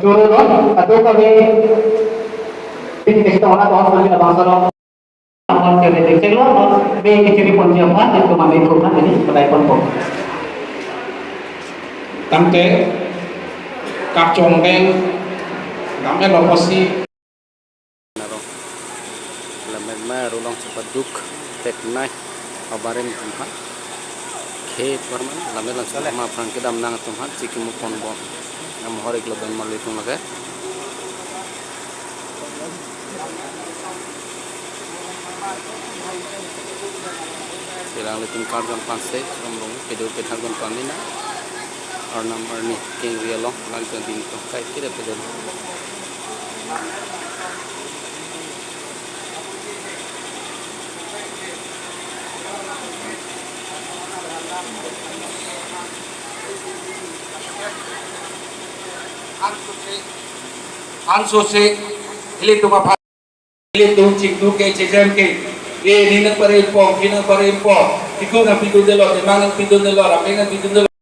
turun atau kami ini kita orang tahu sekali abang salam orang cewek cek lo be kecil pun siapa itu kami ikutkan ini sebagai pun tante kapcong deng kami loposi lamen marulong sepaduk teknai kabarin tempat ke perman lamen langsung sama perang kedam nang tempat cikimu pon bon nam hore globen malitung lagi silang litung karjan panse romrong pedo pedagon panina और नंबर नि के रियलो लांचन दिन तो काय किरे पेदल anso se ile tu apa ile tu cik tu ke cejam ke ni nak pare pom kina pare pom tiko na pidu delo te mangan pidu delo rapengan pidu delo